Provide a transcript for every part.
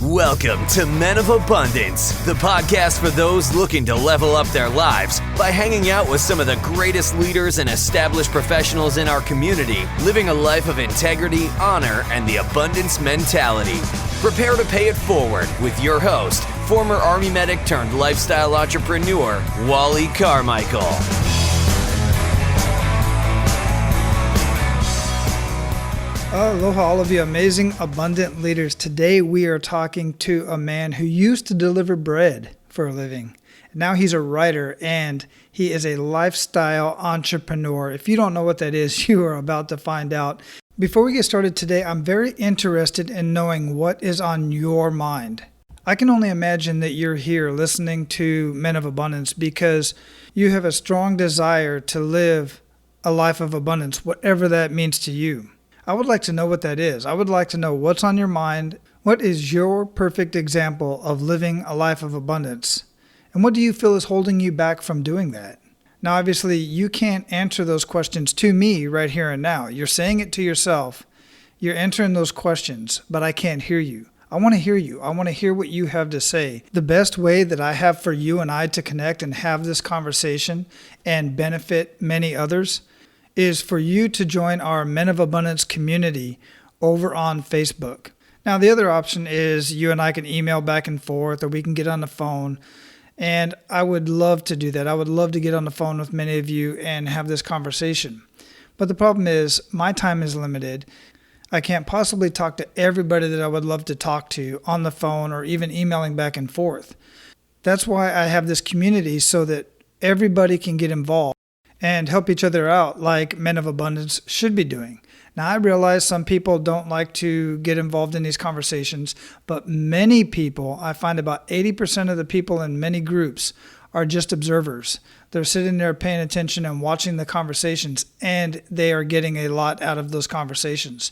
Welcome to Men of Abundance, the podcast for those looking to level up their lives by hanging out with some of the greatest leaders and established professionals in our community, living a life of integrity, honor, and the abundance mentality. Prepare to pay it forward with your host, former Army medic turned lifestyle entrepreneur, Wally Carmichael. Aloha, all of you amazing, abundant leaders. Today we are talking to a man who used to deliver bread for a living. Now he's a writer and he is a lifestyle entrepreneur. If you don't know what that is, you are about to find out. Before we get started today, I'm very interested in knowing what is on your mind. I can only imagine that you're here listening to Men of Abundance because you have a strong desire to live a life of abundance, whatever that means to you. I would like to know what that is. I would like to know what's on your mind. What is your perfect example of living a life of abundance? And what do you feel is holding you back from doing that? Now, obviously, you can't answer those questions to me right here and now. You're saying it to yourself. You're answering those questions, but I can't hear you. I want to hear you. I want to hear what you have to say. The best way that I have for you and I to connect and have this conversation and benefit many others is for you to join our Men of Abundance community over on Facebook. Now, the other option is you and I can email back and forth, or we can get on the phone. And I would love to do that. I would love to get on the phone with many of you and have this conversation. But the problem is my time is limited. I can't possibly talk to everybody that I would love to talk to on the phone or even emailing back and forth. That's why I have this community, so that everybody can get involved and help each other out like Men of Abundance should be doing. Now, I realize some people don't like to get involved in these conversations, but many people, I find about 80% of the people in many groups are just observers. They're sitting there paying attention and watching the conversations, and they are getting a lot out of those conversations.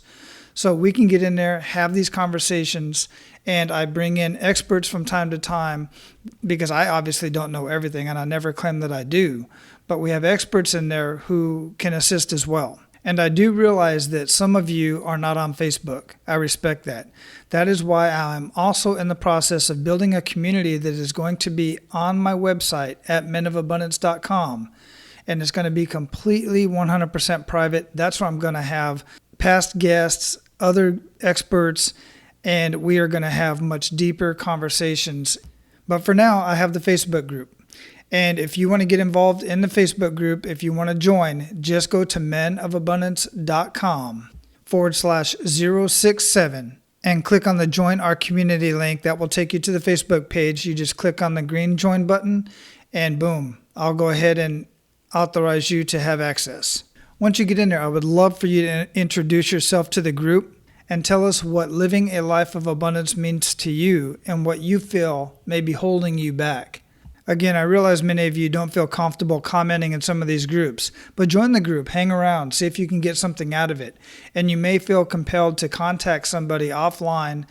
So we can get in there, have these conversations, and I bring in experts from time to time because I obviously don't know everything, and I never claim that I do. But we have experts in there who can assist as well. And I do realize that some of you are not on Facebook. I respect that. That is why I'm also in the process of building a community that is going to be on my website at menofabundance.com. And it's going to be completely 100% private. That's where I'm going to have past guests, other experts, and we are going to have much deeper conversations. But for now, I have the Facebook group. And if you want to get involved in the Facebook group, if you want to join, just go to menofabundance.com/067 and click on the Join Our Community link. That will take you to the Facebook page. You just click on the green join button and boom, I'll go ahead and authorize you to have access. Once you get in there, I would love for you to introduce yourself to the group and tell us what living a life of abundance means to you and what you feel may be holding you back. Again, I realize many of you don't feel comfortable commenting in some of these groups, but join the group, hang around, see if you can get something out of it. And you may feel compelled to contact somebody offline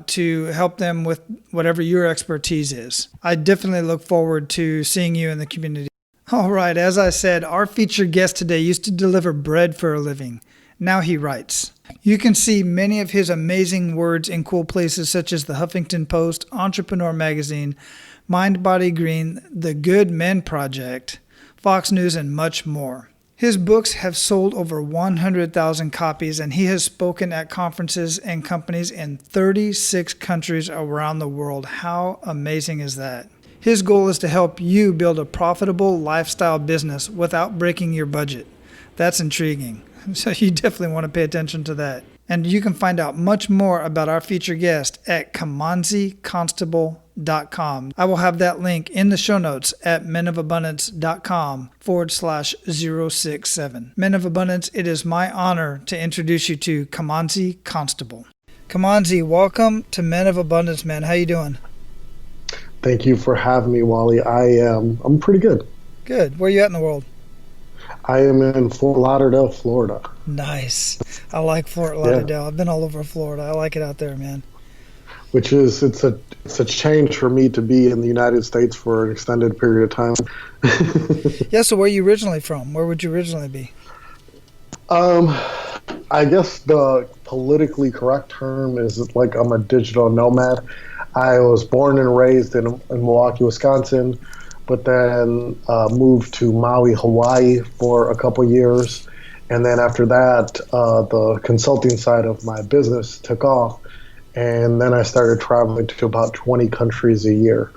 to help them with whatever your expertise is. I definitely look forward to seeing you in the community. All right, as I said, our featured guest today used to deliver bread for a living. Now he writes. You can see many of his amazing words in cool places such as the Huffington Post, Entrepreneur Magazine, Mind Body Green, The Good Men Project, Fox News, and much more. His books have sold over 100,000 copies, and he has spoken at conferences and companies in 36 countries around the world. How amazing is that? His goal is to help you build a profitable lifestyle business without breaking your budget. That's intriguing. So you definitely want to pay attention to that. And you can find out much more about our featured guest at KimanziConstable.com. I will have that link in the show notes at menofabundance.com/067. Men of Abundance, it is my honor to introduce you to Kimanzi Constable. Kimanzi, welcome to Men of Abundance, man. How you doing? Thank you for having me, Wally. I'm pretty good. Good. Where are you at in the world? I am in Fort Lauderdale, Florida. Nice. I like Fort Lauderdale. Yeah. I've been all over Florida. I like it out there, man. It's a change for me to be in the United States for an extended period of time. Yeah, so where are you originally from? Where would you originally be? I guess the politically correct term is like I'm a digital nomad. I was born and raised in Milwaukee, Wisconsin, but then moved to Maui, Hawaii for a couple years. And then after that, the consulting side of my business took off. And then I started traveling to about 20 countries a year.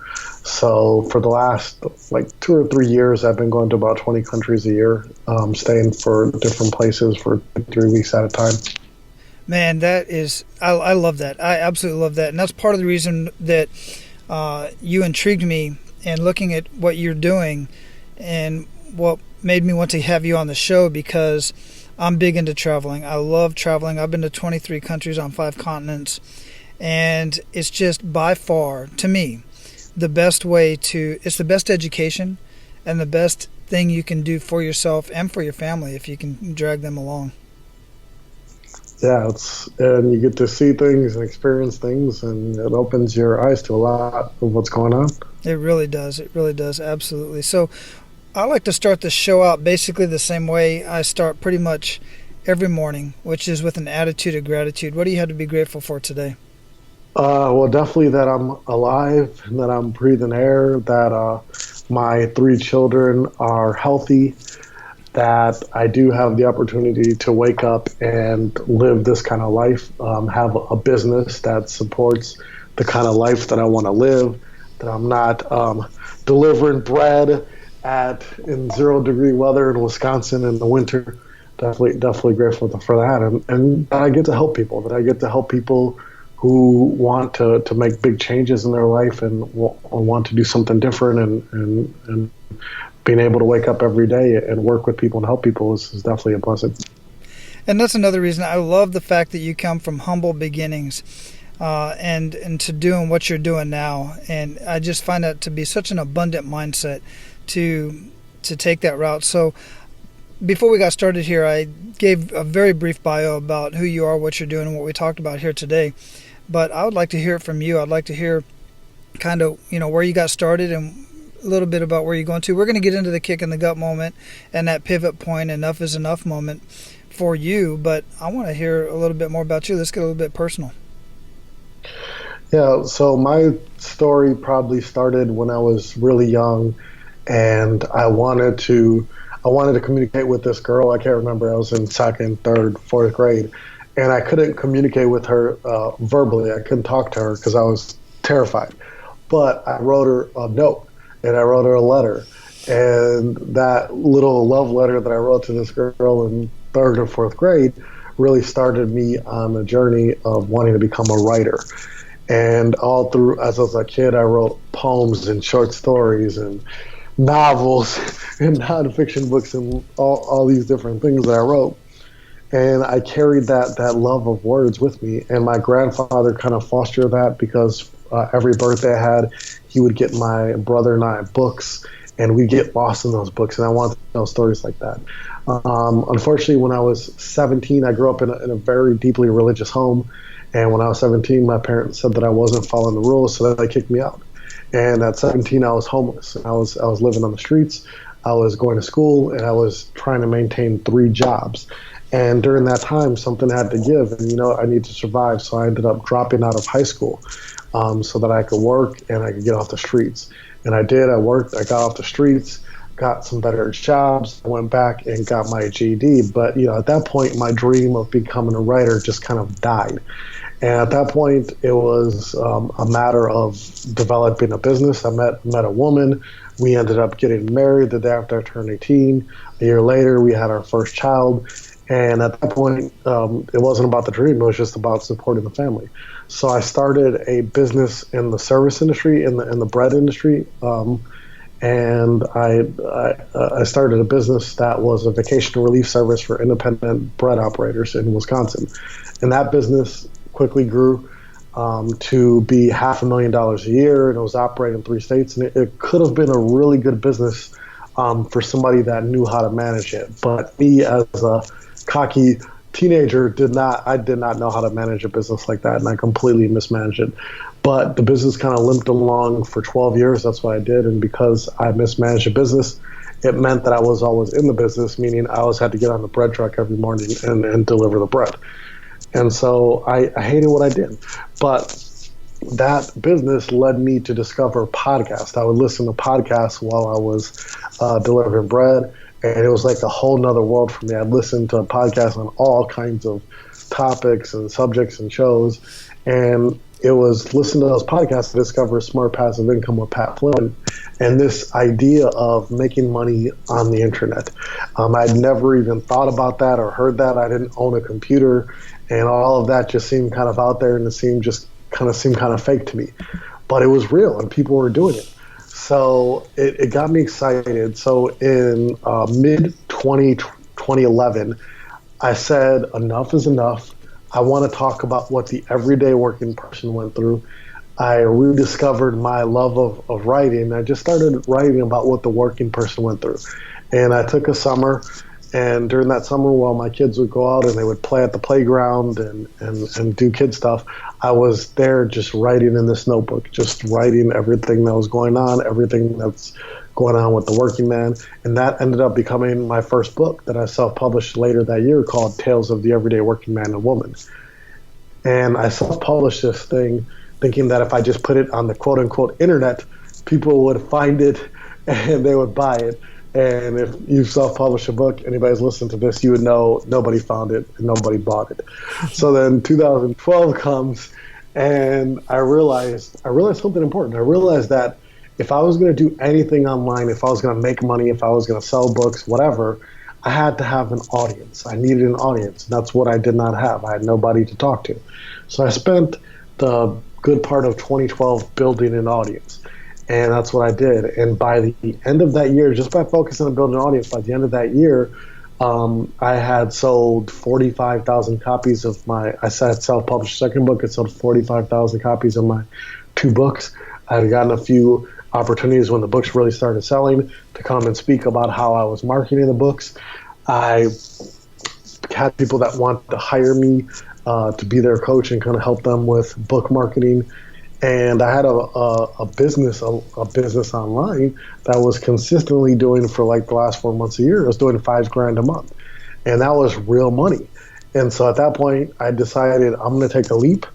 So for the last like 2 or 3 years, I've been going to about 20 countries a year, staying for different places for 3 weeks at a time. Man, I love that. I absolutely love that. And that's part of the reason that you intrigued me in looking at what you're doing and what made me want to have you on the show, because I'm big into traveling. I love traveling. I've been to 23 countries on 5 continents. And it's just by far, to me, the best it's the best education and the best thing you can do for yourself and for your family if you can drag them along. Yeah, and you get to see things and experience things, and it opens your eyes to a lot of what's going on. It really does. It really does. Absolutely. So I like to start the show out basically the same way I start pretty much every morning, which is with an attitude of gratitude. What do you have to be grateful for today? Well, definitely that I'm alive, and that I'm breathing air, that my 3 children are healthy, that I do have the opportunity to wake up and live this kind of life, have a business that supports the kind of life that I want to live, that I'm not delivering bread in 0-degree weather in Wisconsin in the winter. Definitely grateful for that, and that I get to help people, who want to make big changes in their life and want to do something different, and being able to wake up every day and work with people and help people is definitely a blessing. And that's another reason I love the fact that you come from humble beginnings and to doing what you're doing now. And I just find that to be such an abundant mindset to take that route. So before we got started here, I gave a very brief bio about who you are, what you're doing, and what we talked about here today. But I would like to hear it from you. I'd like to hear kind of, where you got started and a little bit about where you're going to. We're going to get into the kick in the gut moment and that pivot point, enough is enough moment for you. But I want to hear a little bit more about you. Let's get a little bit personal. Yeah, so my story probably started when I was really young, and I wanted to communicate with this girl. I can't remember. I was in 2nd, 3rd, 4th grade. And I couldn't communicate with her verbally. I couldn't talk to her because I was terrified. But I wrote her a note, and I wrote her a letter. And that little love letter that I wrote to this girl in 3rd or 4th grade really started me on a journey of wanting to become a writer. And all through, as I was a kid, I wrote poems and short stories and novels and nonfiction books and all these different things that I wrote. And I carried that love of words with me. And my grandfather kind of fostered that, because every birthday I had, he would get my brother and I books, and we'd get lost in those books. And I wanted to tell stories like that. Unfortunately, when I was 17, I grew up in a very deeply religious home. And when I was 17, my parents said that I wasn't following the rules, so they kicked me out. And at 17, I was homeless. I was living on the streets. I was going to school, and I was trying to maintain 3 jobs. And during that time, something had to give, and I need to survive. So I ended up dropping out of high school so that I could work and I could get off the streets. And I did. I worked. I got off the streets, got some better jobs. I went back and got my GED. But at that point, my dream of becoming a writer just kind of died. And at that point, it was a matter of developing a business. I met a woman. We ended up getting married the day after I turned 18. A year later, we had our first child. And at that point, it wasn't about the dream. It was just about supporting the family. So I started a business in the service industry, in the bread industry. And I started a business that was a vacation relief service for independent bread operators in Wisconsin. And that business quickly grew to be $500,000 a year, and it was operating in 3 states. And it could have been a really good business for somebody that knew how to manage it. But me, as a cocky teenager, I did not know how to manage a business like that, and I completely mismanaged it. But the business kind of limped along for 12 years. That's what I did. And because I mismanaged a business, it meant that I was always in the business, meaning I always had to get on the bread truck every morning and deliver the bread. And so I hated what I did. But that business led me to discover podcasts. I would listen to podcasts while I was delivering bread, and it was like a whole nother world for me. I'd listen to podcasts on all kinds of topics and subjects and shows, and it was listening to those podcasts to discover Smart Passive Income with Pat Flynn and this idea of making money on the internet. I'd never even thought about that or heard that. I didn't own a computer, and all of that just seemed kind of out there, and it seemed kind of fake to me. But it was real, and people were doing it. So it got me excited. So in mid-2011, I said, enough is enough. I want to talk about what the everyday working person went through. I rediscovered my love of writing. I just started writing about what the working person went through. And I took a summer, and during that summer, while my kids would go out and they would play at the playground and do kid stuff, I was there just writing in this notebook, just writing everything that was going on, everything that's going on with the working man. And that ended up becoming my first book that I self-published later that year, called Tales of the Everyday Working Man and Woman. And I self-published this thing thinking that if I just put it on the quote-unquote internet, people would find it and they would buy it. And if you self-publish a book, anybody's listening to this, you would know nobody found it and nobody bought it. So then 2012 comes, and I realized something important. I realized that if I was going to do anything online, if I was going to make money, if I was going to sell books, whatever, I had to have an audience. I needed an audience. And that's what I did not have. I had nobody to talk to. So I spent the good part of 2012 building an audience. And that's what I did. And by the end of that year, just by focusing on building an audience, by the end of that year, I had sold 45,000 copies of I said self-published second book. It sold 45,000 copies of my 2 books. I had gotten a few opportunities when the books really started selling to come and speak about how I was marketing the books. I had people that wanted to hire me to be their coach and kind of help them with book marketing. And I had a business online that was consistently doing, for like the last 4 months a year, I was doing $5,000 a month. And that was real money. And so at that point, I decided I'm going to take a leap.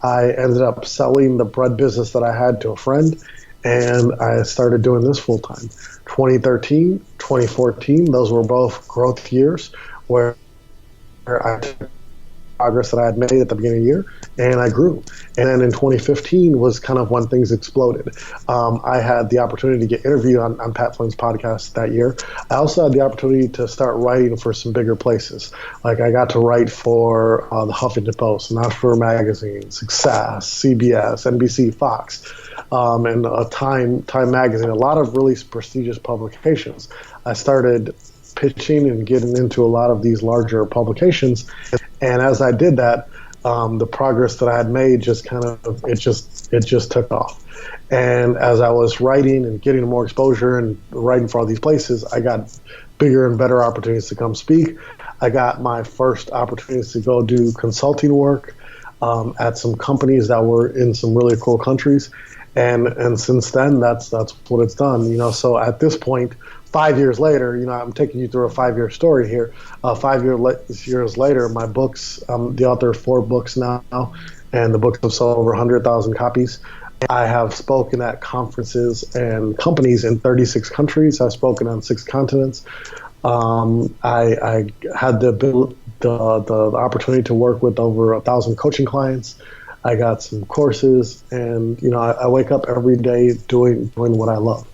I ended up selling the bread business that I had to a friend, and I started doing this full time. 2013, 2014, those were both growth years where I took progress that I had made at the beginning of the year, and I grew. And then in 2015 was kind of when things exploded. I had the opportunity to get interviewed on Pat Flynn's podcast that year. I also had the opportunity to start writing for some bigger places. Like I got to write for the Huffington Post, Entrepreneur Magazine, Success, CBS, NBC, Fox, and Time Magazine, a lot of really prestigious publications. I started pitching and getting into a lot of these larger publications. And as I did that, the progress that I had made just it just took off. And as I was writing and getting more exposure and writing for all these places, I got bigger and better opportunities to come speak. I got my first opportunities to go do consulting work at some companies that were in some really cool countries. And since then, that's what it's done. So at this point, 5 years later, I'm taking you through a 5-year story here. 5 years later, my books, I'm the author of 4 books now, and the books have sold over 100,000 copies. I have spoken at conferences and companies in 36 countries. I've spoken on 6 continents. I had the opportunity to work with over 1,000 coaching clients. I got some courses, and I wake up every day doing what I love.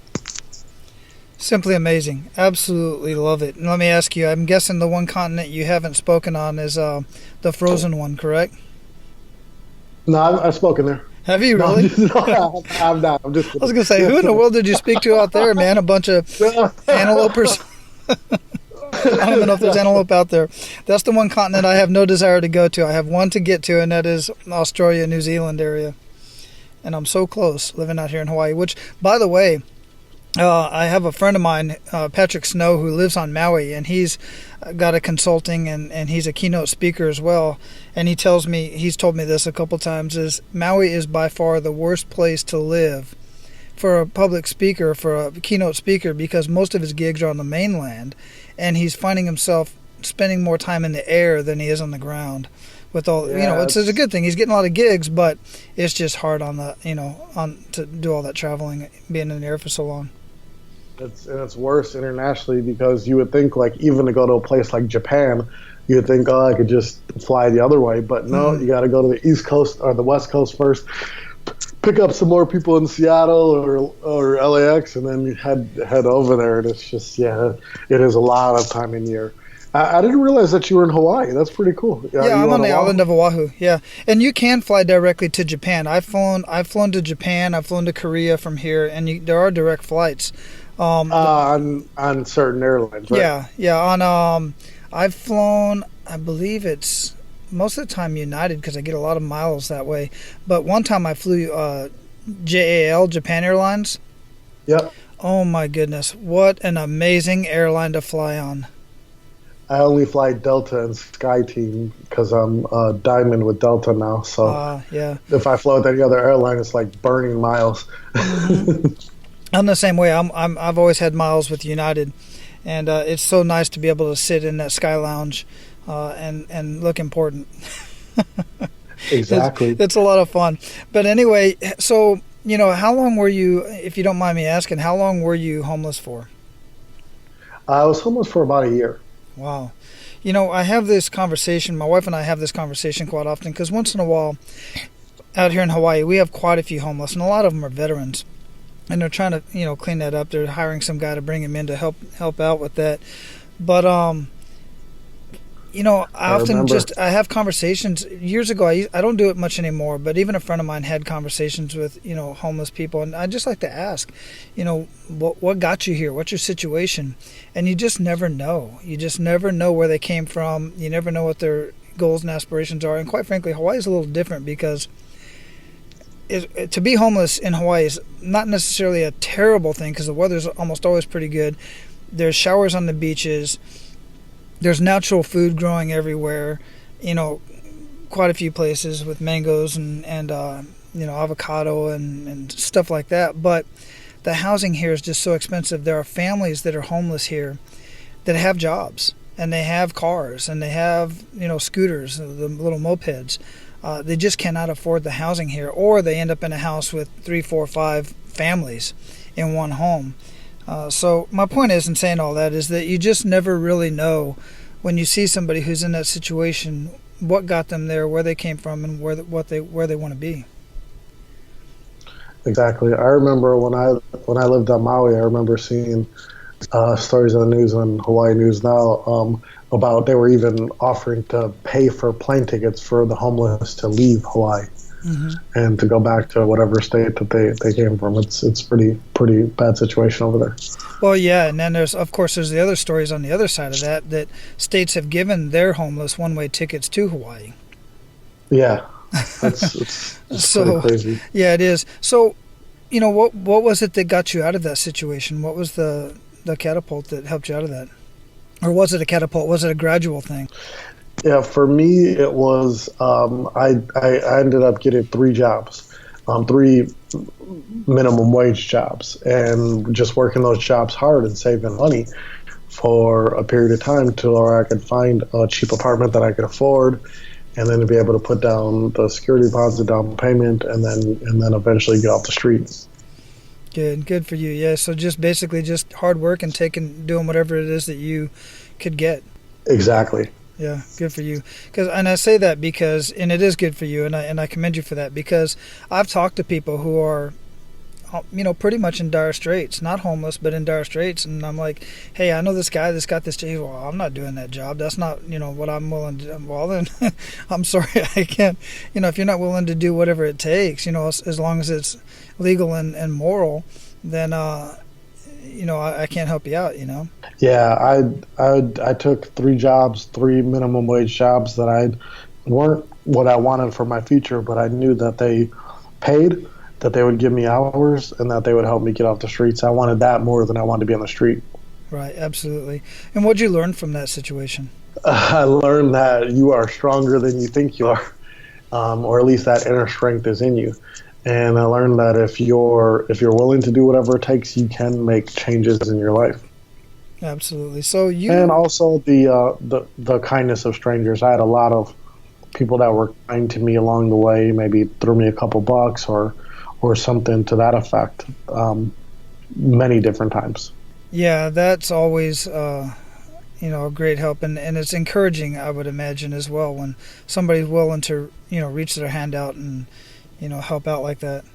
Simply amazing. Absolutely love it. And let me ask you, I'm guessing the one continent you haven't spoken on is the frozen one, correct? No, I've spoken there. Have you really? No, I'm not. I'm just kidding. I was going to say, who in the world did you speak to out there, man? A bunch of antelopers? I don't even know if there's antelope out there. That's the one continent I have no desire to go to. I have one to get to, and that is Australia, New Zealand area. And I'm so close living out here in Hawaii, which, by the way, I have a friend of mine, Patrick Snow, who lives on Maui, and he's got a consulting, and he's a keynote speaker as well. And he's told me this a couple times, is Maui is by far the worst place to live for a public speaker, for a keynote speaker, because most of his gigs are on the mainland, and he's finding himself spending more time in the air than he is on the ground, with all, it's a good thing. He's getting a lot of gigs, but it's just hard on to do all that traveling, being in the air for so long. It's worse internationally because you would think, like, even to go to a place like Japan, you would think, I could just fly the other way. But no, you got to go to the East Coast or the West Coast first, pick up some more people in Seattle or LAX, and then you head over there. And it's just, it is a lot of time in year. I didn't realize that you were in Hawaii. That's pretty cool. Yeah, I'm on the island of Oahu. Yeah, and you can fly directly to Japan. I've flown to Japan. I've flown to Korea from here, and there are direct flights. On certain airlines, right? Yeah. I've flown, I believe it's most of the time United because I get a lot of miles that way. But one time I flew JAL, Japan Airlines. Yep. Oh my goodness, what an amazing airline to fly on. I only fly Delta and SkyTeam because I'm Diamond with Delta now. So if I fly with any other airline, it's like burning miles. Mm-hmm. I'm the same way. I've always had miles with United, and it's so nice to be able to sit in that Sky Lounge and look important. Exactly. It's a lot of fun. But anyway, so how long were you, if you don't mind me asking, how long were you homeless for? I was homeless for about a year. Wow. I have this conversation, my wife and I have this conversation quite often, because once in a while, out here in Hawaii, we have quite a few homeless, and a lot of them are veterans. And they're trying to, clean that up. They're hiring some guy to bring him in to help out with that. But, I have conversations. Years ago, I don't do it much anymore, but even a friend of mine had conversations with, homeless people. And I just like to ask, what got you here? What's your situation? And you just never know. You just never know where they came from. You never know what their goals and aspirations are. And quite frankly, Hawaii is a little different because to be homeless in Hawaii is not necessarily a terrible thing because the weather's almost always pretty good. There's showers on the beaches. There's natural food growing everywhere. Quite a few places with mangoes and avocado and stuff like that. But the housing here is just so expensive. There are families that are homeless here that have jobs and they have cars and they have scooters, the little mopeds. They just cannot afford the housing here, or they end up in a house with 3, 4, 5 families in one home. So my point is in saying all that is that you just never really know when you see somebody who's in that situation what got them there, where they came from, and where they want to be. Exactly. I remember when I lived on Maui, I remember seeing stories on the news on Hawaii News Now about they were even offering to pay for plane tickets for the homeless to leave Hawaii and to go back to whatever state that they came from. It's pretty bad situation over there. Well, yeah, and then there's the other stories on the other side of that states have given their homeless one-way tickets to Hawaii. Yeah, it's so pretty crazy. Yeah, it is. So, what was it that got you out of that situation? What was the catapult that helped you out of that? Or was it a catapult? Was it a gradual thing? Yeah, for me, it was, I ended up getting 3 jobs, 3 minimum wage jobs, and just working those jobs hard and saving money for a period of time till where I could find a cheap apartment that I could afford, and then to be able to put down the security deposit, down payment, and then eventually get off the streets. Good for you. Yeah, so just basically just hard work and doing whatever it is that you could get. Exactly. Yeah, good for you. And I say that because, and it is good for you, and I commend you for that, because I've talked to people who are, pretty much in dire straits, not homeless, but in dire straits, and I'm like, hey, I know this guy that's got this job. Well, I'm not doing that job. That's not, what I'm willing to do. Well, then, I'm sorry, I can't, if you're not willing to do whatever it takes, as long as it's legal and moral, then, I can't help you out, Yeah, I took 3 jobs, 3 minimum wage jobs that weren't what I wanted for my future, but I knew that they paid, that they would give me hours, and that they would help me get off the streets. I wanted that more than I wanted to be on the street. Right, absolutely. And what'd you learn from that situation? I learned that you are stronger than you think you are, or at least that inner strength is in you. And I learned that if you're willing to do whatever it takes, you can make changes in your life. Absolutely. And also the kindness of strangers. I had a lot of people that were kind to me along the way, maybe threw me a couple bucks or something to that effect, many different times. Yeah, that's always a great help, and it's encouraging, I would imagine, as well, when somebody's willing to reach their hand out and help out like that.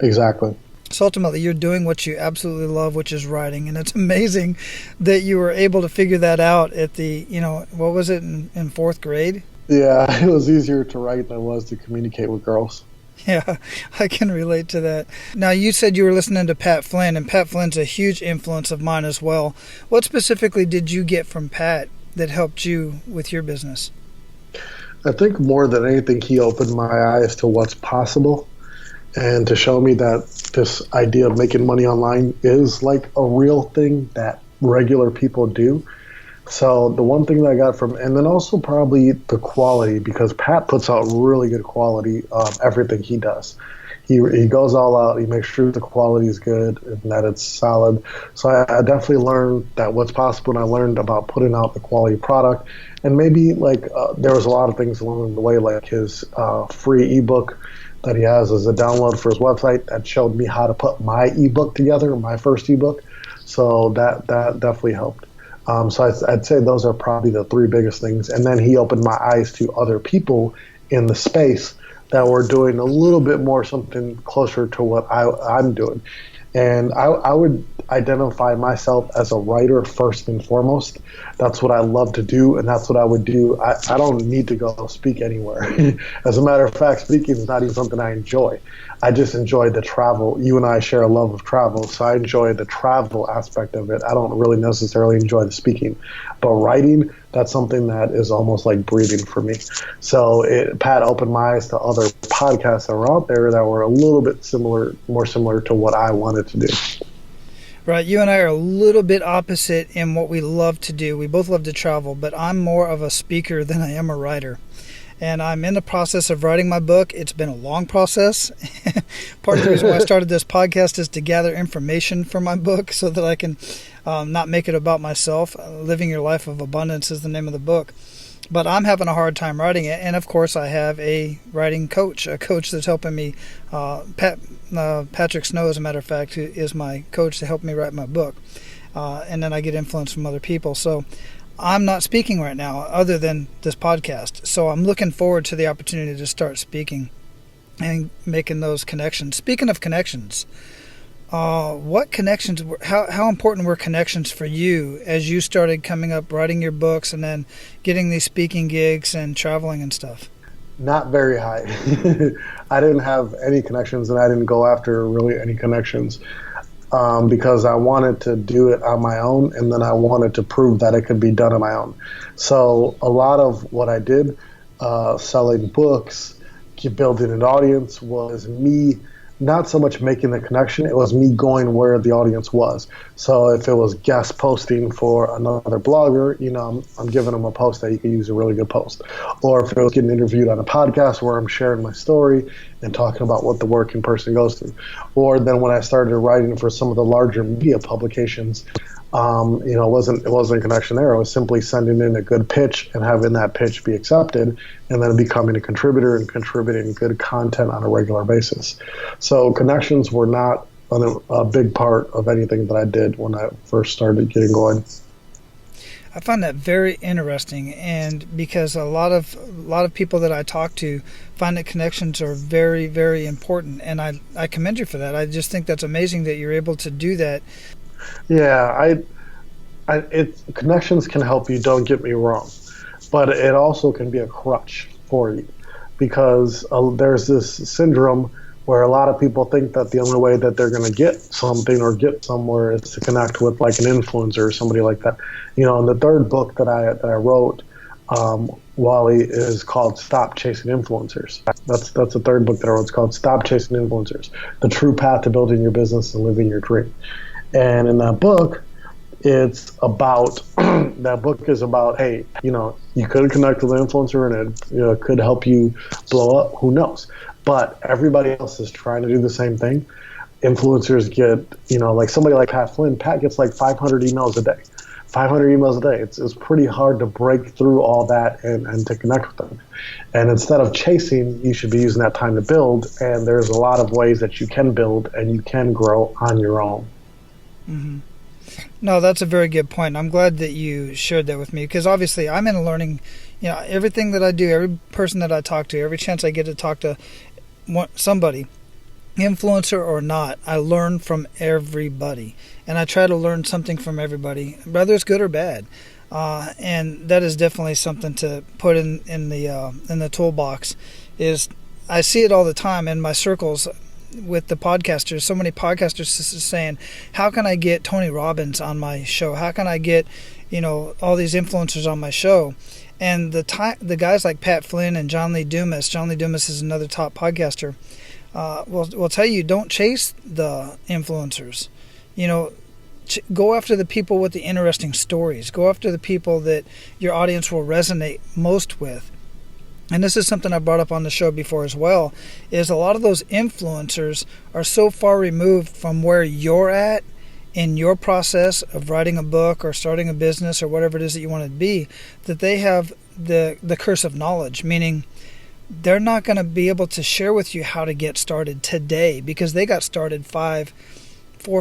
Exactly. So ultimately, you're doing what you absolutely love, which is writing, and it's amazing that you were able to figure that out at the what was it in fourth grade? Yeah, it was easier to write than it was to communicate with girls. Yeah, I can relate to that. Now, you said you were listening to Pat Flynn, and Pat Flynn's a huge influence of mine as well. What specifically did you get from Pat that helped you with your business? I think more than anything, he opened my eyes to what's possible and to show me that this idea of making money online is like a real thing that regular people do. So the one thing that I got from, and then also probably the quality, because Pat puts out really good quality of everything he does. He goes all out. He makes sure the quality is good and that it's solid. So I definitely learned that what's possible, and I learned about putting out the quality product. And maybe there was a lot of things along the way, like his free ebook that he has as a download for his website that showed me how to put my ebook together, my first ebook. So that definitely helped. So I'd say those are probably the three biggest things. And then he opened my eyes to other people in the space that were doing a little bit more something closer to what I'm doing. And I would identify myself as a writer first and foremost. That's what I love to do, and that's what I would do. I don't need to go speak anywhere. As a matter of fact, speaking is not even something I enjoy. I just enjoy the travel. You and I share a love of travel, so I enjoy the travel aspect of it. I don't really necessarily enjoy the speaking. But writing, that's something that is almost like breathing for me. So Pat opened my eyes to other podcasts that were out there that were a little bit more similar to what I wanted to do. Right, you and I are a little bit opposite in what we love to do. We both love to travel, but I'm more of a speaker than I am a writer. And I'm in the process of writing my book. It's been a long process. Part of the reason why I started this podcast is to gather information for my book so that I can not make it about myself. Living Your Life of Abundance is the name of the book. But I'm having a hard time writing it. And, of course, I have a writing coach, a coach that's helping me. Patrick Snow, as a matter of fact, who is my coach to help me write my book. And then I get influence from other people. So I'm not speaking right now other than this podcast. So I'm looking forward to the opportunity to start speaking and making those connections. Speaking of connections, what connections, how important were connections for you as you started coming up, writing your books, and then getting these speaking gigs and traveling and stuff? Not very high. I didn't have any connections, and I didn't go after really any connections because I wanted to do it on my own, and then I wanted to prove that it could be done on my own. So a lot of what I did, selling books, building an audience, was me not so much making the connection, it was me going where the audience was. So if it was guest posting for another blogger, I'm giving them a post that you could use, a really good post. Or if it was getting interviewed on a podcast where I'm sharing my story and talking about what the working person goes through. Or then when I started writing for some of the larger media publications, it wasn't a connection there. It was simply sending in a good pitch and having that pitch be accepted, and then becoming a contributor and contributing good content on a regular basis. So connections were not a big part of anything that I did when I first started getting going. I find that very interesting, and because a lot of people that I talk to find that connections are very, very important, and I commend you for that. I just think that's amazing that you're able to do that. Yeah, connections can help you, don't get me wrong, but it also can be a crutch for you because there's this syndrome where a lot of people think that the only way that they're going to get something or get somewhere is to connect with like an influencer or somebody like that. And the third book that I wrote, Wally, is called Stop Chasing Influencers. That's the third book that I wrote. It's called Stop Chasing Influencers, The True Path to Building Your Business and Living Your Dream. And in that book, it's about, that book is about, hey, you could connect with an influencer and it could help you blow up. Who knows? But everybody else is trying to do the same thing. Influencers get, like somebody like Pat Flynn. Pat gets like 500 emails a day 500 emails a day. It's pretty hard to break through all that and to connect with them. And instead of chasing, you should be using that time to build. And there's a lot of ways that you can build and you can grow on your own. Mm-hmm. No, that's a very good point. I'm glad that you shared that with me, because obviously I'm in a learning, everything that I do, every person that I talk to, every chance I get to talk to somebody, influencer or not, I learn from everybody. And I try to learn something from everybody, whether it's good or bad. And that is definitely something to put in the toolbox. Is I see it all the time in my circles with the podcasters. So many podcasters saying, how can I get Tony Robbins on my show? How can I get, all these influencers on my show? And the guys like Pat Flynn and John Lee Dumas. John Lee Dumas is another top podcaster. Will tell you, don't chase the influencers. Go after the people with the interesting stories. Go after the people that your audience will resonate most with. And this is something I brought up on the show before as well, is a lot of those influencers are so far removed from where you're at in your process of writing a book or starting a business or whatever it is that you want to be, that they have the curse of knowledge, meaning they're not going to be able to share with you how to get started today because they got started 4,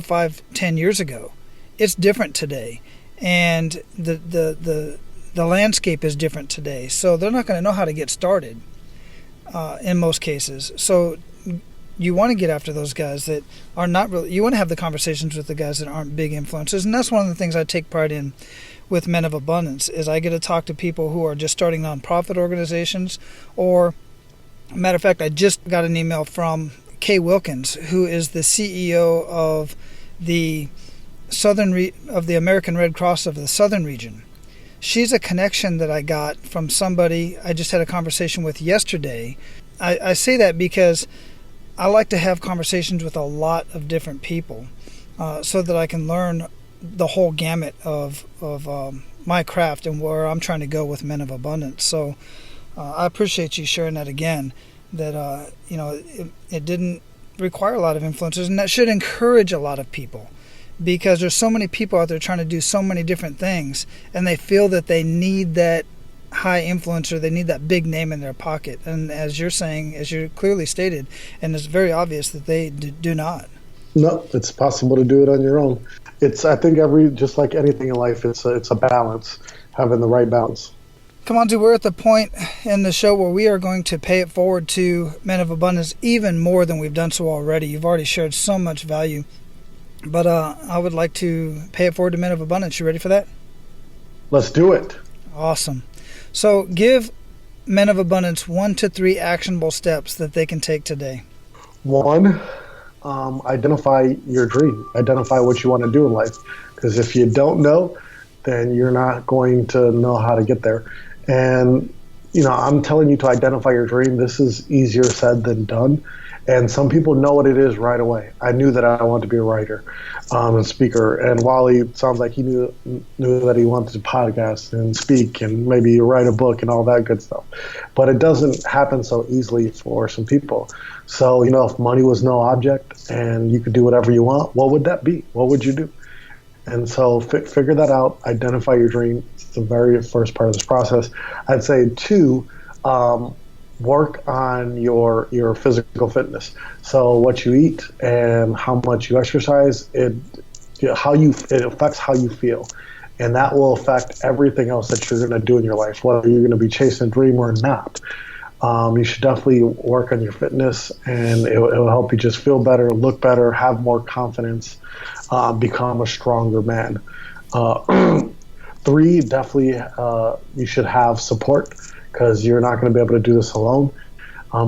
5, 10 years ago. It's different today. And the landscape is different today. So they're not going to know how to get started in most cases. So you want to get after those guys that are not really, you want to have the conversations with the guys that aren't big influencers. And that's one of the things I take pride in with Men of Abundance, is I get to talk to people who are just starting nonprofit organizations, or matter of fact, I just got an email from Kay Wilkins, who is the CEO of the of the American Red Cross of the Southern region. She's a connection that I got from somebody I just had a conversation with yesterday. I say that because I like to have conversations with a lot of different people so that I can learn the whole gamut of my craft and where I'm trying to go with Men of Abundance. So I appreciate you sharing that again, that it didn't require a lot of influencers, and that should encourage a lot of people, because there's so many people out there trying to do so many different things, and they feel that they need that high influencer, they need that big name in their pocket. And as you're saying, as you clearly stated, and it's very obvious that they do not. No, it's possible to do it on your own. I think just like anything in life, it's a balance, having the right balance. Kimanzi, we're at the point in the show where we are going to pay it forward to Men of Abundance even more than we've done so already. You've already shared so much value. But I would like to pay it forward to Men of Abundance. You ready for that? Let's do it. Awesome. So give Men of Abundance 1 to 3 actionable steps that they can take today. 1, identify your dream. Identify what you want to do in life. Because if you don't know, then you're not going to know how to get there. And, I'm telling you to identify your dream. This is easier said than done. And some people know what it is right away. I knew that I wanted to be a writer and speaker. And Wally sounds like he knew that he wanted to podcast and speak and maybe write a book and all that good stuff. But it doesn't happen so easily for some people. So, if money was no object and you could do whatever you want, what would that be? What would you do? And so figure that out. Identify your dream. It's the very first part of this process. I'd say 2, work on your physical fitness. So what you eat and how much you exercise, it affects how you feel. And that will affect everything else that you're going to do in your life, whether you're going to be chasing a dream or not. You should definitely work on your fitness, and it will help you just feel better, look better, have more confidence, become a stronger man. 3, definitely you should have support, because you're not going to be able to do this alone.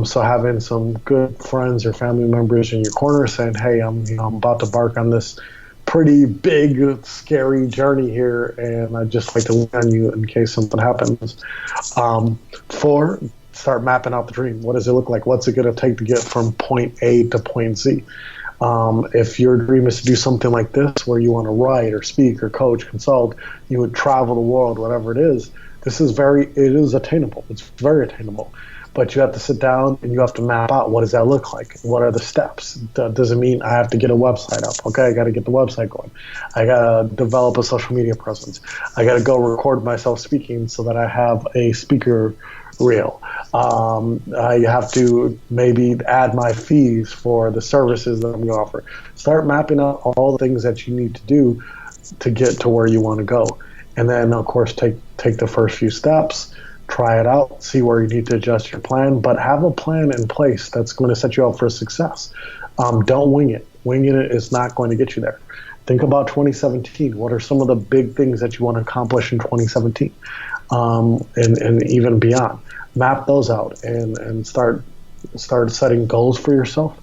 So having some good friends or family members in your corner saying, hey, I'm about to embark on this pretty big, scary journey here, and I'd just like to lean on you in case something happens. 4, start mapping out the dream. What does it look like? What's it going to take to get from point A to point Z? If your dream is to do something like this, where you want to write or speak or coach, consult, you would travel the world, whatever it is, it is attainable. It's very attainable. but you have to sit down and you have to map out, what does that look like? What are the steps? That doesn't mean I have to get a website up. Okay, I got to get the website going. I got to develop a social media presence. I got to go record myself speaking so that I have a speaker reel. I have to maybe add my fees for the services that I'm going to offer. Start mapping out all the things that you need to do to get to where you want to go. And then, of course, take the first few steps, try it out, see where you need to adjust your plan, but have a plan in place that's going to set you up for success. Don't wing it. Winging it is not going to get you there. Think about 2017. What are some of the big things that you want to accomplish in 2017 and even beyond? Map those out and start setting goals for yourself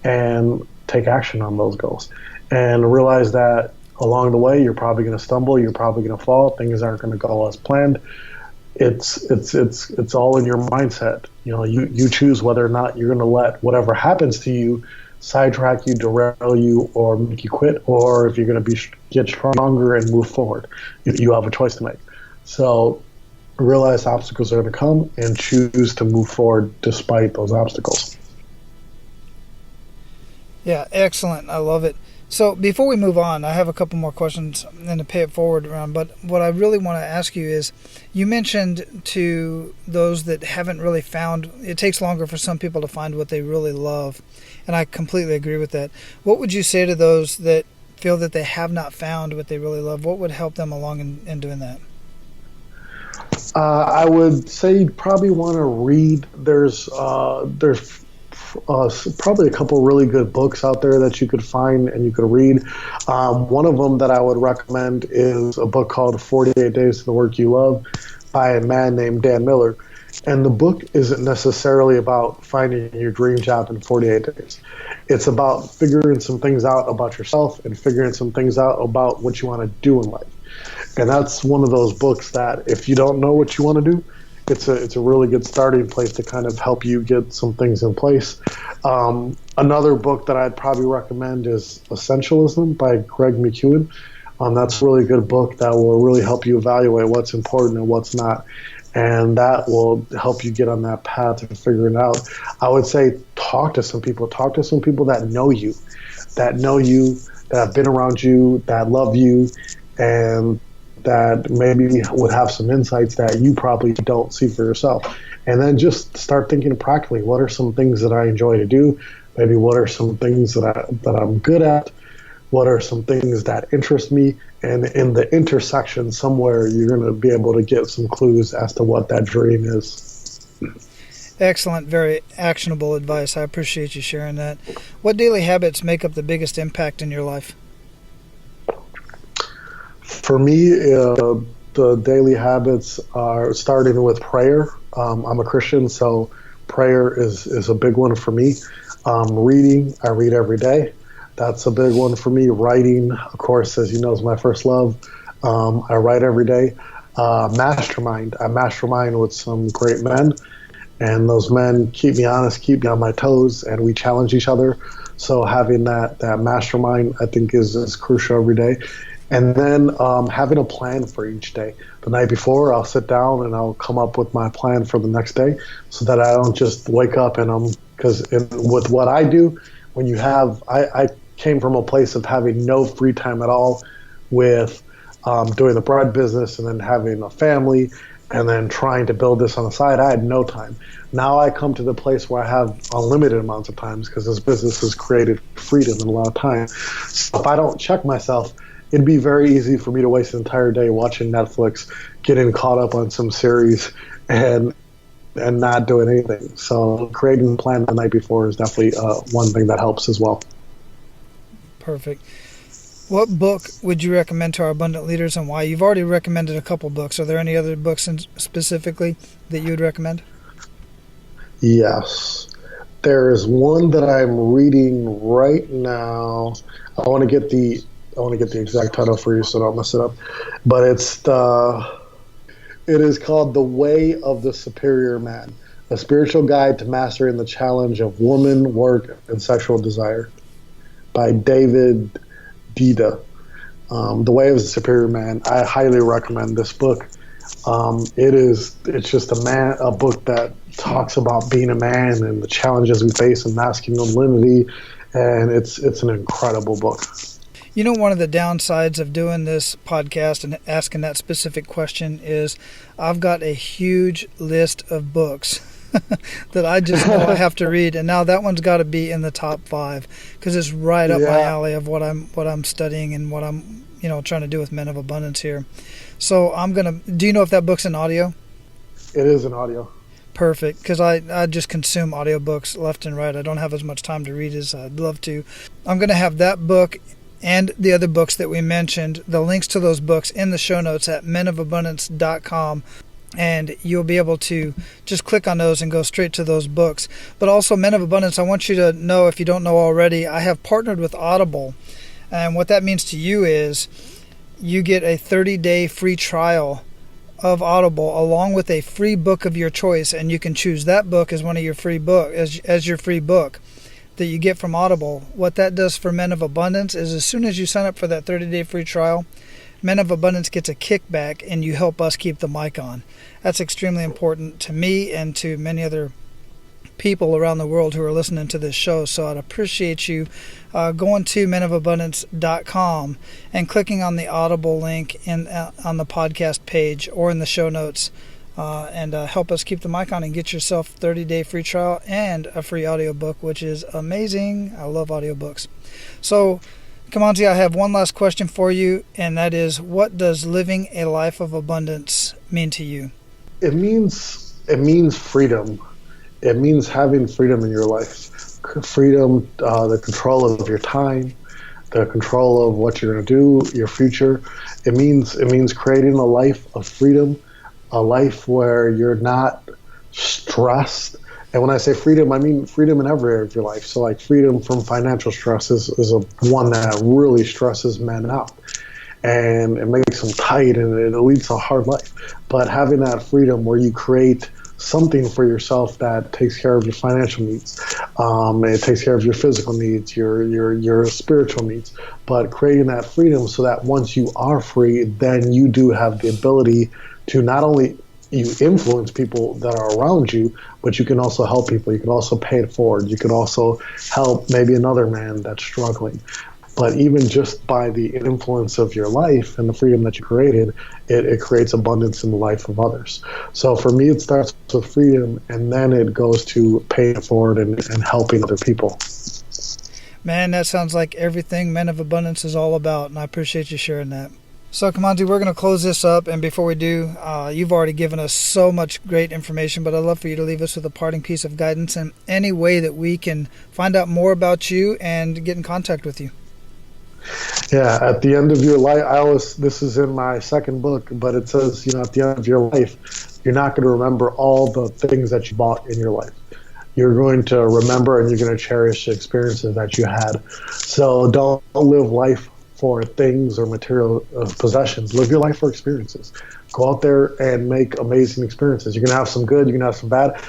and take action on those goals. And realize that along the way, you're probably going to stumble, you're probably going to fall, things aren't going to go as planned. It's all in your mindset. You choose whether or not you're going to let whatever happens to you sidetrack you, derail you, or make you quit, or if you're going to get stronger and move forward. You have a choice to make. So realize obstacles are going to come and choose to move forward despite those obstacles. Yeah, excellent. I love it. So before we move on, I have a couple more questions and to pay it forward around. But what I really want to ask you is, you mentioned to those that haven't really found, it takes longer for some people to find what they really love. And I completely agree with that. What would you say to those that feel that they have not found what they really love? What would help them along in doing that? I would say you probably want to read. There's probably a couple really good books out there that you could find and you could read. One of them that I would recommend is a book called 48 Days to the Work You Love by a man named Dan Miller. And the book isn't necessarily about finding your dream job in 48 days. It's about figuring some things out about yourself and figuring some things out about what you want to do in life. And that's one of those books that if you don't know what you want to do, it's a really good starting place to kind of help you get some things in place. Another book that I'd probably recommend is Essentialism by Greg McKeown. That's a really good book that will really help you evaluate what's important and what's not. And that will help you get on that path of figuring out. I would say talk to some people. Talk to some people that know you, that have been around you, that love you, and that maybe would have some insights that you probably don't see for yourself. And then just start thinking practically, what are some things that I enjoy to do? Maybe what are some things that I'm good at? What are some things that interest me? And in the intersection somewhere, you're going to be able to get some clues as to what that dream is. Excellent, very actionable advice. I appreciate you sharing that. What daily habits make up the biggest impact in your life? For me, the daily habits are starting with prayer. I'm a Christian, so prayer is a big one for me. Reading, I read every day. That's a big one for me. Writing, of course, as you know, is my first love. I write every day. Mastermind. I mastermind with some great men, and those men keep me honest, keep me on my toes, and we challenge each other. So having that mastermind, I think, is crucial every day. And then having a plan for each day. The night before, I'll sit down and I'll come up with my plan for the next day so that I don't just wake up and because with what I do, when you have, I came from a place of having no free time at all with doing the bread business and then having a family and then trying to build this on the side. I had no time. Now I come to the place where I have unlimited amounts of times because this business has created freedom and a lot of time. So if I don't check myself, it'd be very easy for me to waste an entire day watching Netflix, getting caught up on some series, and not doing anything. So creating a plan the night before is definitely one thing that helps as well. Perfect. What book would you recommend to our abundant leaders and why? You've already recommended a couple books. Are there any other books specifically that you would recommend? Yes. There is one that I'm reading right now. I want to get the exact title for you so I don't mess it up. But it is called The Way of the Superior Man, a spiritual guide to mastering the challenge of woman, work, and sexual desire by David Dida. The Way of the Superior Man. I highly recommend this book. It's just a book that talks about being a man and the challenges we face in masculinity, and it's an incredible book. You know, one of the downsides of doing this podcast and asking that specific question is I've got a huge list of books that I just know I have to read, and now that one's got to be in the top 5 because it's right up my alley of what I'm studying and what I'm trying to do with Men of Abundance here. So do you know if that book's in audio? It is in audio. Perfect, because I just consume audiobooks left and right. I don't have as much time to read as I'd love to. I'm going to have that book and the other books that we mentioned, the links to those books in the show notes at menofabundance.com, and you'll be able to just click on those and go straight to those books. But also, Men of Abundance, I want you to know, if you don't know already, I have partnered with Audible, and what that means to you is you get a 30-day free trial of Audible along with a free book of your choice, and you can choose that book as one of your free book as your free book that you get from Audible. What that does for Men of Abundance is as soon as you sign up for that 30-day free trial, Men of Abundance gets a kickback and you help us keep the mic on. That's extremely important to me and to many other people around the world who are listening to this show. So I'd appreciate you going to menofabundance.com and clicking on the Audible link on the podcast page or in the show notes and help us keep the mic on and get yourself 30-day free trial and a free audiobook, which is amazing. I love audiobooks. So, Kimanzi, I have one last question for you, and that is, what does living a life of abundance mean to you? It means freedom. It means having freedom in your life. Freedom, the control of your time, the control of what you're going to do, your future. It means creating a life of freedom, a life where you're not stressed. And when I say freedom, I mean freedom in every area of your life. So like freedom from financial stress is one that really stresses men out. And it makes them tight and it leads to a hard life. But having that freedom where you create something for yourself that takes care of your financial needs, it takes care of your physical needs, your spiritual needs, but creating that freedom so that once you are free, then you do have the ability to not only you influence people that are around you, but you can also help people. You can also pay it forward. You can also help maybe another man that's struggling. But even just by the influence of your life and the freedom that you created, it creates abundance in the life of others. So for me, it starts with freedom, and then it goes to paying it forward and helping other people. Man, that sounds like everything Men of Abundance is all about, and I appreciate you sharing that. So, Kimanzi, we're going to close this up, and before we do, you've already given us so much great information, but I'd love for you to leave us with a parting piece of guidance and any way that we can find out more about you and get in contact with you. Yeah, at the end of your life, this is in my second book, but it says, at the end of your life, you're not going to remember all the things that you bought in your life. You're going to remember and you're going to cherish the experiences that you had. So don't live life for things or material possessions. Live your life for experiences. Go out there and make amazing experiences. You're going to have some good, you're going to have some bad.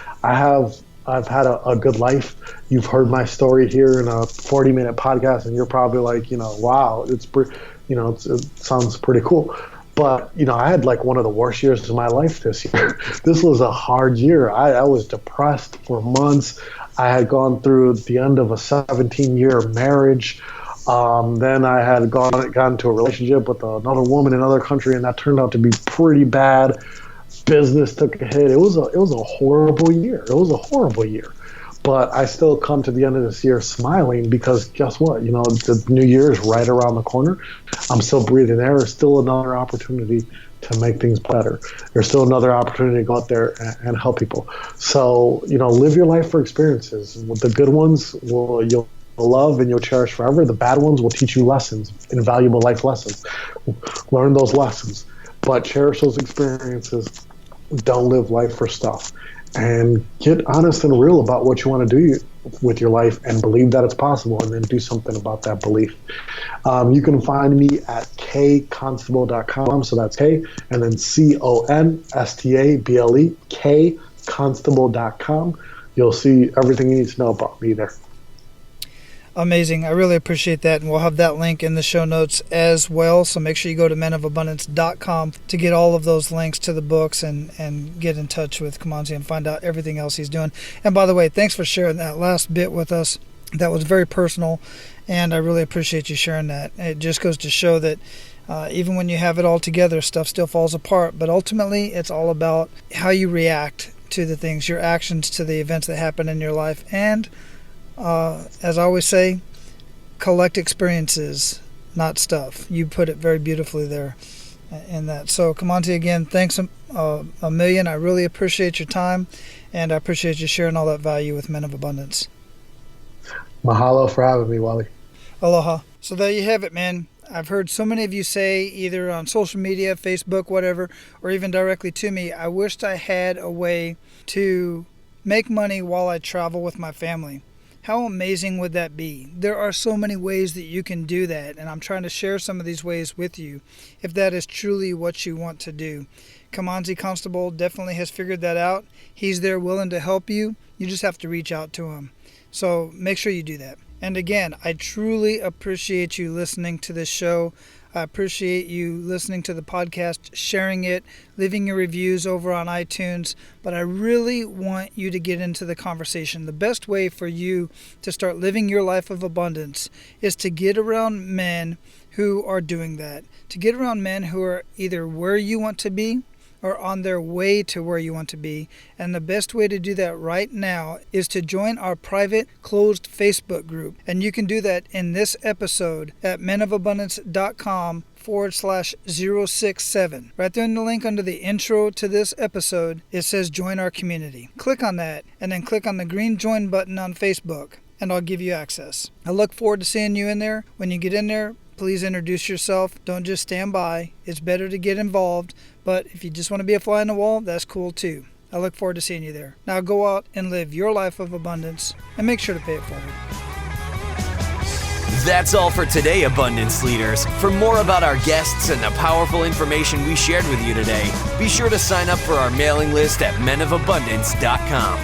I've had a good life. You've heard my story here in a 40-minute podcast, and you're probably like, wow, it sounds pretty cool. But, I had like one of the worst years of my life this year. This was a hard year. I was depressed for months. I had gone through the end of a 17-year marriage. Then I had gotten into a relationship with another woman in another country, and that turned out to be pretty bad. Business took a hit. It was a horrible year. But I still come to the end of this year smiling because guess what? The new year is right around the corner. I'm still breathing air. There's still another opportunity to make things better. There's still another opportunity to go out there and help people. So, live your life for experiences. The good ones you'll love and you'll cherish forever. The bad ones will teach you lessons, invaluable life lessons. Learn those lessons, but cherish those experiences. Don't live life for stuff, and get honest and real about what you want to do with your life and believe that it's possible, and then do something about that belief. You can find me at kconstable.com. So that's K and then CONSTABLE, kconstable.com. You'll see everything you need to know about me there. Amazing. I really appreciate that. And we'll have that link in the show notes as well. So make sure you go to menofabundance.com to get all of those links to the books and get in touch with Kimanzi and find out everything else he's doing. And by the way, thanks for sharing that last bit with us. That was very personal, and I really appreciate you sharing that. It just goes to show that even when you have it all together, stuff still falls apart. But ultimately, it's all about how you react to the things, your actions to the events that happen in your life. And as I always say, collect experiences, not stuff. You put it very beautifully there in that. So, Kimanzi, again, thanks a million. I really appreciate your time, and I appreciate you sharing all that value with Men of Abundance. Mahalo for having me, Wally. Aloha. So there you have it, man. I've heard so many of you say, either on social media, Facebook, whatever, or even directly to me, I wished I had a way to make money while I travel with my family. How amazing would that be? There are so many ways that you can do that, and I'm trying to share some of these ways with you if that is truly what you want to do. Kimanzi Constable definitely has figured that out. He's there willing to help you. You just have to reach out to him. So make sure you do that. And again, I truly appreciate you listening to this show. I appreciate you listening to the podcast, sharing it, leaving your reviews over on iTunes. But I really want you to get into the conversation. The best way for you to start living your life of abundance is to get around men who are doing that. To get around men who are either where you want to be or on their way to where you want to be. And the best way to do that right now is to join our private closed Facebook group. And you can do that in this episode at menofabundance.com/067. Right there in the link under the intro to this episode, it says join our community. Click on that and then click on the green join button on Facebook and I'll give you access. I look forward to seeing you in there. When you get in there, please introduce yourself. Don't just stand by. It's better to get involved. But if you just want to be a fly on the wall, that's cool too. I look forward to seeing you there. Now go out and live your life of abundance and make sure to pay it forward. That's all for today, Abundance Leaders. For more about our guests and the powerful information we shared with you today, be sure to sign up for our mailing list at menofabundance.com.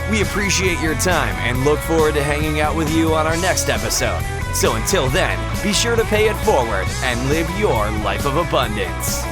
We appreciate your time and look forward to hanging out with you on our next episode. So until then, be sure to pay it forward and live your life of abundance.